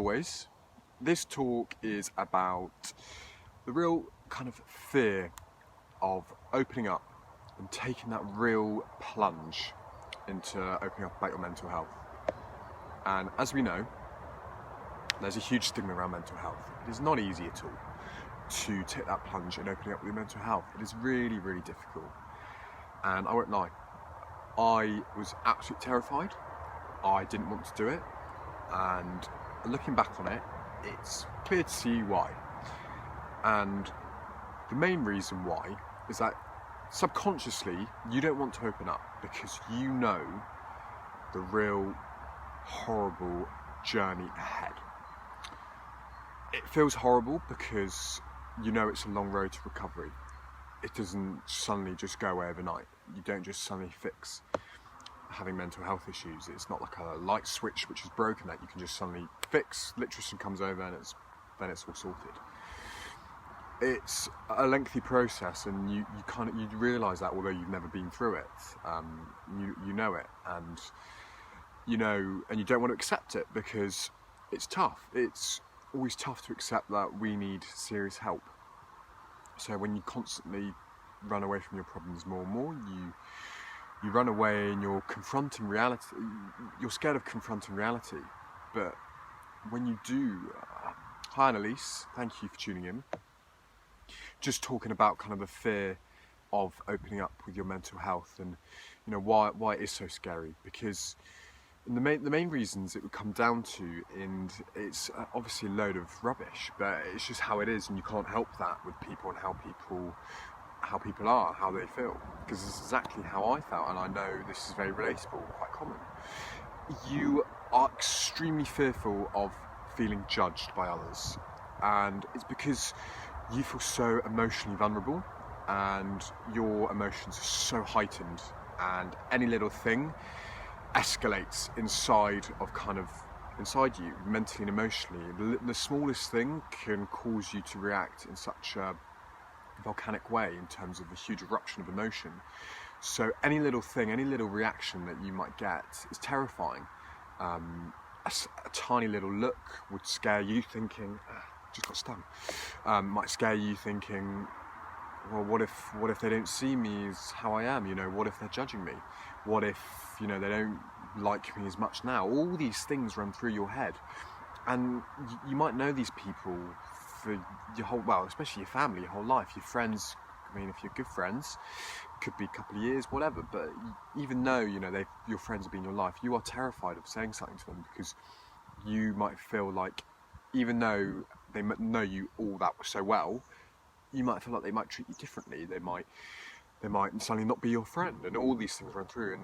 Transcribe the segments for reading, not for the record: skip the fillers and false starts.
always, this talk is about the real kind of fear of opening up and taking that real plunge into opening up about your mental health. And as we know, there's a huge stigma around mental health. It is not easy at all to take that plunge in opening up with your mental health. It is really, really difficult. And I won't lie, I was absolutely terrified. I didn't want to do it. And looking back on it, it's clear to see why. And the main reason why is that subconsciously you don't want to open up because you know the real horrible journey ahead. It feels horrible because you know it's a long road to recovery. It doesn't suddenly just go away overnight. You don't just suddenly fix having mental health issues. It's not like a light switch which is broken that you can just suddenly fix. Literacy comes over and then it's all sorted. It's a lengthy process, and you realise that although you've never been through it, you know it, and you don't want to accept it because it's tough. It's always tough to accept that we need serious help. So when you constantly run away from your problems more and more, you run away and you're confronting reality. You're scared of confronting reality. But when you do, hi Annalise, thank you for tuning in. Just talking about kind of the fear of opening up with your mental health, and why it is so scary. Because the main reasons it would come down to, and it's obviously a load of rubbish, but it's just how it is, and you can't help that with people and how people are, how they feel, because this is exactly how I felt, and I know this is very relatable, quite common. You are extremely fearful of feeling judged by others, and it's because you feel so emotionally vulnerable and your emotions are so heightened, and any little thing escalates inside you, mentally and emotionally. The smallest thing can cause you to react in such a volcanic way in terms of a huge eruption of emotion. So any little thing, any little reaction that you might get is terrifying. A tiny little look would scare you, thinking, just got stung. Might scare you thinking, well, what if they don't see me as how I am? What if they're judging me? What if they don't like me as much now? All these things run through your head, and you might know these people for your whole, well, especially your family, your whole life, your friends. I mean, if you're good friends, it could be a couple of years, whatever. But even though your friends have been in your life, you are terrified of saying something to them because you might feel like, even though they know you all that so well, you might feel like they might treat you differently. They might suddenly not be your friend, and all these things run through. And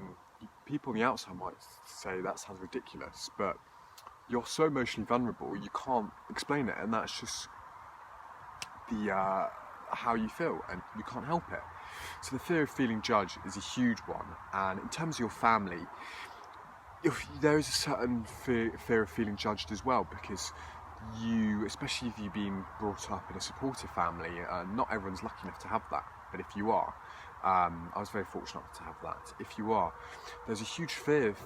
people on the outside might say that sounds ridiculous, but you're so emotionally vulnerable, you can't explain it, and that's just the how you feel, and you can't help it. So the fear of feeling judged is a huge one. And in terms of your family, there is a certain fear of feeling judged as well, because especially if you've been brought up in a supportive family, not everyone's lucky enough to have that, but if you are, I was very fortunate to have that. If you are, there's a huge fear of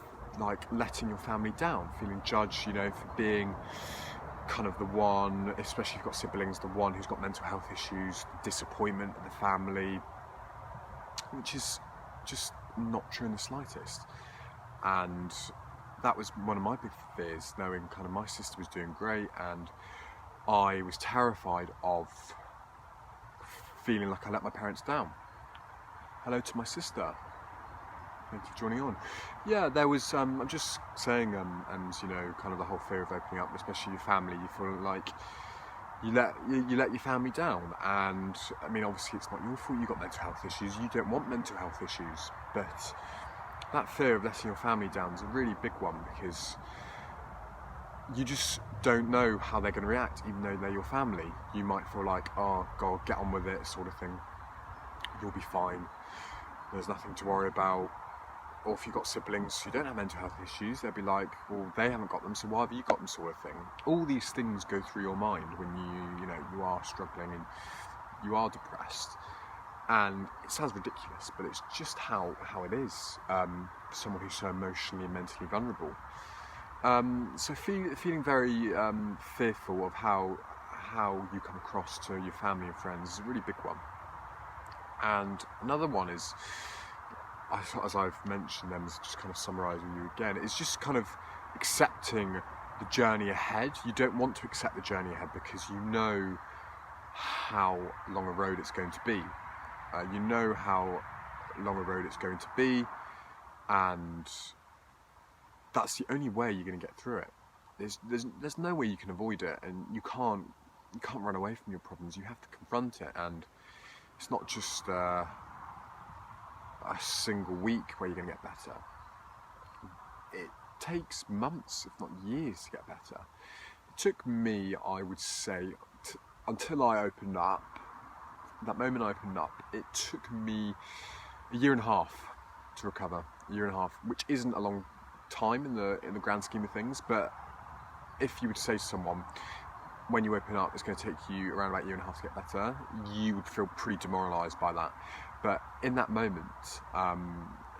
letting your family down, feeling judged, for being kind of the one, especially if you've got siblings, the one who's got mental health issues, disappointment of the family, which is just not true in the slightest. And that was one of my big fears, knowing kind of my sister was doing great, and I was terrified of feeling like I let my parents down. Hello to my sister. Thank you for joining on. Yeah, there was, I'm just saying, and kind of the whole fear of opening up, especially your family, you feel like you let your family down. And I mean, obviously it's not your fault you got mental health issues, you don't want mental health issues, but that fear of letting your family down is a really big one, because you just don't know how they're going to react, even though they're your family. You might feel like, oh God, get on with it, sort of thing. You'll be fine. There's nothing to worry about. Or if you've got siblings who don't have mental health issues, they'll be like, well, they haven't got them, so why have you got them, sort of thing. All these things go through your mind when you are struggling and you are depressed. And it sounds ridiculous, but it's just how it is. Someone who's so emotionally and mentally vulnerable. Feeling very fearful of how you come across to your family and friends is a really big one. And another one is, as I've mentioned them, is just kind of summarising you again, it's just kind of accepting the journey ahead. You don't want to accept the journey ahead because you know how long a road it's going to be. You know how long a road it's going to be, and that's the only way you're going to get through it. There's no way you can avoid it, and you can't run away from your problems. You have to confront it, and it's not just a single week where you're going to get better. It takes months, if not years, to get better. It took me, I would say, until I opened up. That moment I opened up, it took me a year and a half to recover. A year and a half, which isn't a long time in the grand scheme of things, but if you would say to someone, when you open up, it's going to take you around about a year and a half to get better, you would feel pretty demoralised by that. But in that moment, a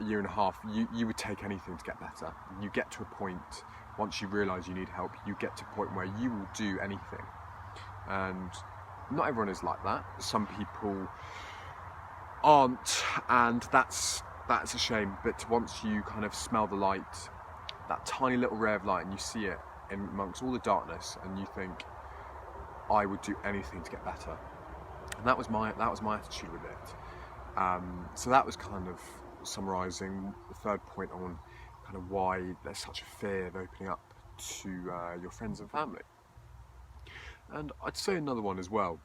year and a half, you would take anything to get better. You get to a point, once you realise you need help, you get to a point where you will do anything. And not everyone is like that. Some people aren't, and that's a shame. But once you kind of smell the light, that tiny little ray of light, and you see it in amongst all the darkness, and you think, I would do anything to get better. And that was my attitude with it. So that was kind of summarising the third point on kind of why there's such a fear of opening up to your friends and family. And I'd say another one as well,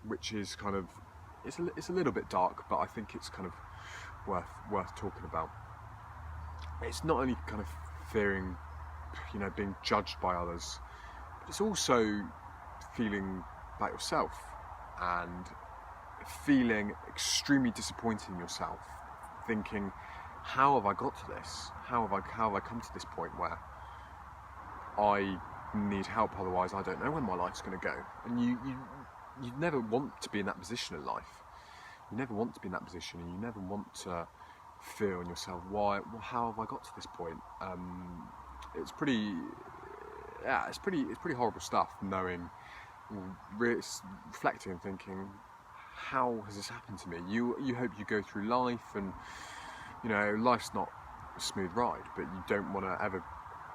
which is kind of, it's a little bit dark, but I think it's kind of worth talking about. It's not only kind of fearing, being judged by others, but it's also feeling like yourself and feeling extremely disappointed in yourself, thinking, how have I got to this? How have I come to this point where I need help, otherwise I don't know when my life's going to go? And you never want to be in that position in life. You never want to be in that position, and you never want to feel in yourself, how have I got to this point? It's pretty horrible stuff, knowing, reflecting and thinking, how has this happened to me? You hope you go through life, and life's not a smooth ride, but you don't want to ever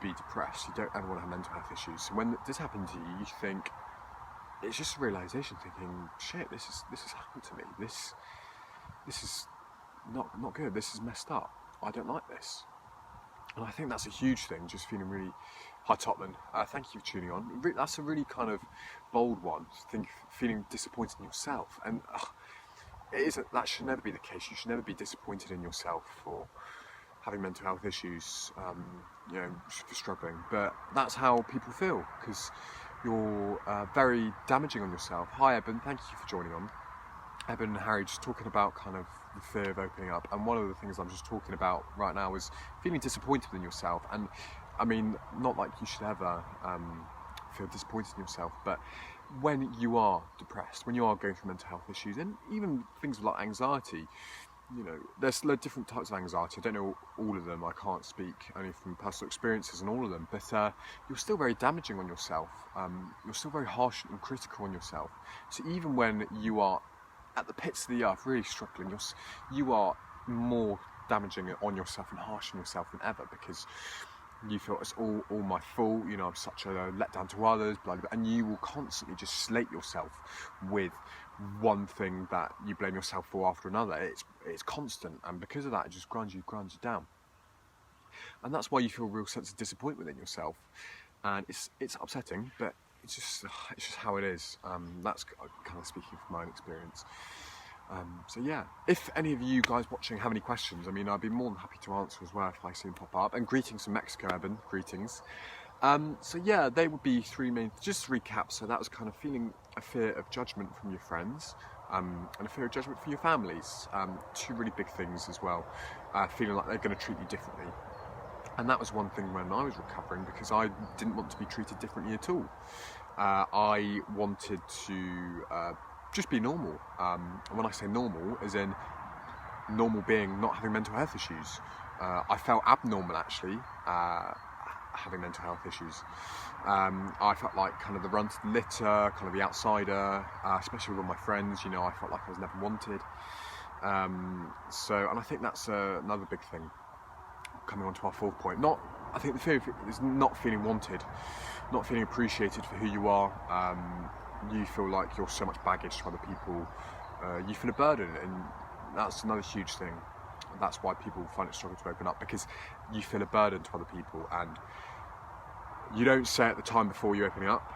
be depressed. You don't ever want to have mental health issues. So when this happened to you, you think, it's just a realisation, thinking, shit, this has happened to me. This is not good. This is messed up. I don't like this. And I think that's a huge thing, just feeling really... Hi Topman, thank you for tuning on. That's a really kind of bold one, feeling disappointed in yourself. And that should never be the case. You should never be disappointed in yourself for having mental health issues, for struggling. But that's how people feel, because you're very damaging on yourself. Hi Eben, thank you for joining on. Eben and Harry just talking about kind of the fear of opening up, and one of the things I'm just talking about right now is feeling disappointed in yourself. And I mean, not like you should ever feel disappointed in yourself, but when you are depressed, when you are going through mental health issues, and even things like anxiety, there's different types of anxiety. I don't know all of them. I can't speak only from personal experiences on all of them, but you're still very damaging on yourself. You're still very harsh and critical on yourself. So even when you are at the pits of the earth, really struggling, you are more damaging on yourself and harsh on yourself than ever, because you feel it's all my fault, I'm such a letdown to others, blah, blah, blah, and you will constantly just slate yourself with one thing that you blame yourself for after another. It's constant, and because of that, it just grinds you down. And that's why you feel a real sense of disappointment in yourself, and it's upsetting, but it's just how it is. That's kind of speaking from my own experience. So yeah, if any of you guys watching have any questions, I'd be more than happy to answer as well if I see them pop up. And greetings from Mexico, Eben, greetings. So yeah, they would be three main, just to recap. So that was kind of feeling a fear of judgment from your friends, and a fear of judgment from your families. Two really big things as well. Feeling like they're going to treat you differently. And that was one thing when I was recovering, because I didn't want to be treated differently at all. I wanted to just be normal. And when I say normal, as in normal being not having mental health issues. I felt abnormal, actually, having mental health issues. I felt like kind of the run to the litter, kind of the outsider, especially with my friends. You know, I felt like I was never wanted. And I think that's another big thing. Coming on to our fourth point, I think the fear is not feeling wanted, not feeling appreciated for who you are. You feel like you're so much baggage to other people. You feel a burden, and that's another huge thing. That's why people find it struggle to open up, because you feel a burden to other people, and you don't say at the time before you're opening up,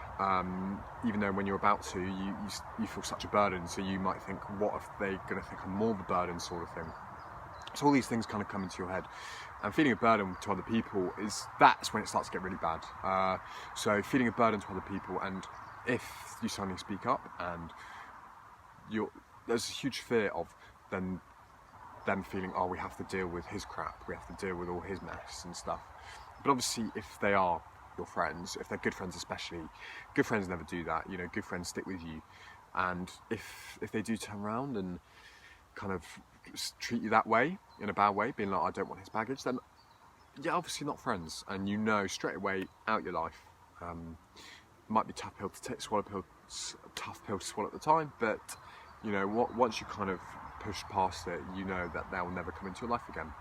even though when you're about to, you feel such a burden, so you might think, what if they're going to think I'm more of a burden, sort of thing. So all these things kind of come into your head, and feeling a burden to other people that's when it starts to get really bad. So feeling a burden to other people, and if you suddenly speak up, and there's a huge fear of them feeling, oh, we have to deal with his crap, we have to deal with all his mess and stuff. But obviously, if they are your friends, if they're good friends especially, good friends never do that. You know, good friends stick with you, and if they do turn around and kind of treat you that way, in a bad way, being like, I don't want his baggage, then you're obviously not friends, and you know straight away, out your life. Might be a tough pill to take, tough pill to swallow at the time, but you know, once you kind of push past it, you know that they'll never come into your life again.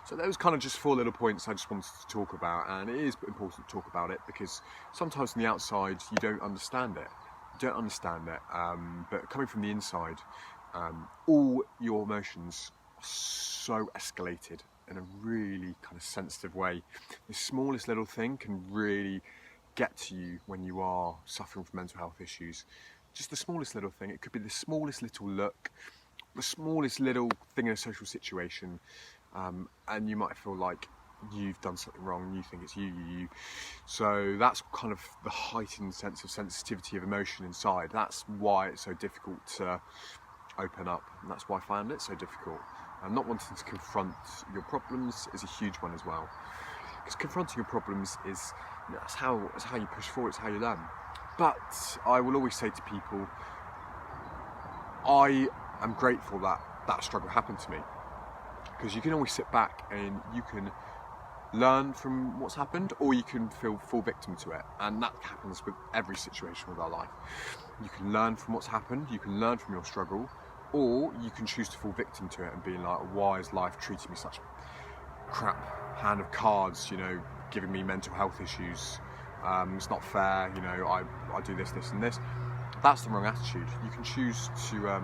So those kind of just 4 little points I just wanted to talk about, and it is important to talk about it, because sometimes on the outside you don't understand it. But coming from the inside, all your emotions are so escalated in a really kind of sensitive way. The smallest little thing can really get to you when you are suffering from mental health issues. Just the smallest little thing. It could be the smallest little look, the smallest little thing in a social situation, and you might feel like you've done something wrong, you think it's you. So that's kind of the heightened sense of sensitivity of emotion inside. That's why it's so difficult to open up, and that's why I found it so difficult. And not wanting to confront your problems is a huge one as well, because confronting your problems is, you know, that's how you push forward, it's how you learn. But I will always say to people, I am grateful that struggle happened to me, because you can always sit back and you can learn from what's happened, or you can feel full victim to it, and that happens with every situation with our life. You can learn from what's happened, you can learn from your struggle, or you can choose to fall victim to it and be like, why is life treating me such crap hand of cards, you know, giving me mental health issues, it's not fair, you know, I do this and this. That's the wrong attitude. You can choose to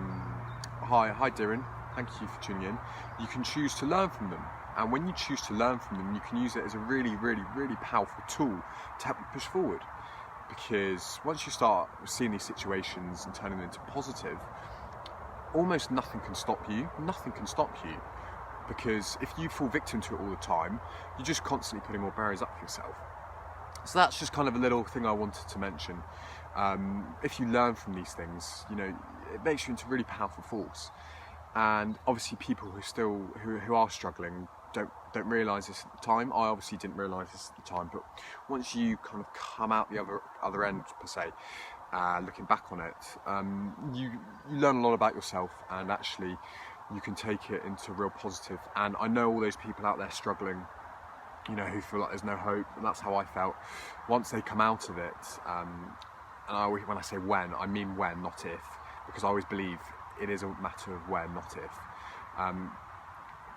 hi Darren, thank you for tuning in. You can choose to learn from them, and when you choose to learn from them, you can use it as a really, really, really powerful tool to help you push forward. Because once you start seeing these situations and turning them into positive, almost nothing can stop you. Because if you fall victim to it all the time, you're just constantly putting more barriers up for yourself. So that's just kind of a little thing I wanted to mention. If you learn from these things, you know, it makes you into a really powerful force. And obviously people who are struggling don't realise this at the time. I obviously didn't realise this at the time, but once you kind of come out the other end, per se, looking back on it, you learn a lot about yourself, and actually you can take it into real positive. And I know all those people out there struggling, you know, who feel like there's no hope, and that's how I felt. Once they come out of it, and when I say when, I mean when, not if, because I always believe it is a matter of when, not if.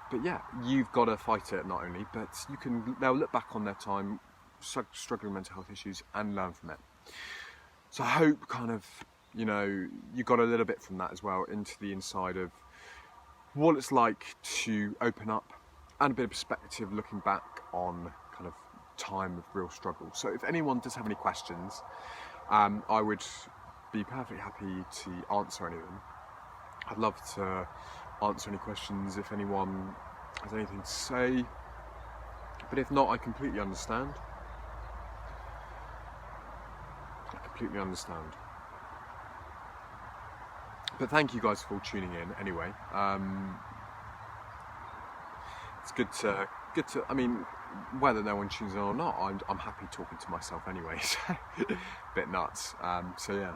But yeah, you've got to fight it, not only, but they'll look back on their time struggling with mental health issues and learn from it. So I hope kind of, you know, you got a little bit from that as well into the inside of what it's like to open up, and a bit of perspective looking back on kind of time of real struggle. So if anyone does have any questions, I would be perfectly happy to answer any of them. I'd love to answer any questions if anyone has anything to say, but if not, I completely understand. But thank you guys for tuning in anyway. It's good to, I mean, whether no one tunes in or not, I'm happy talking to myself anyway, so bit nuts. So yeah.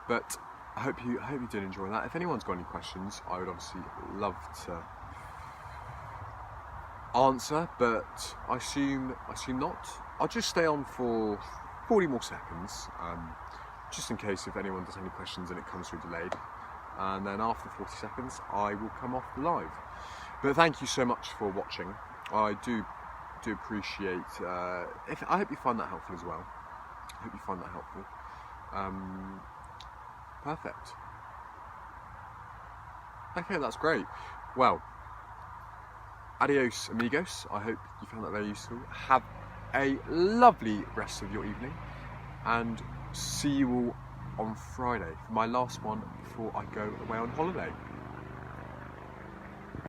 But I hope you did enjoy that. If anyone's got any questions, I would obviously love to answer, but I assume not. I'll just stay on for 40 more seconds, just in case if anyone does have any questions and it comes through delayed. And then after 40 seconds, I will come off live. But thank you so much for watching. I do appreciate. I hope you find that helpful as well. I hope you find that helpful. Perfect. Okay, that's great. Well, adios amigos. I hope you found that very useful. Have a lovely rest of your evening, and see you all on Friday for my last one before I go away on holiday.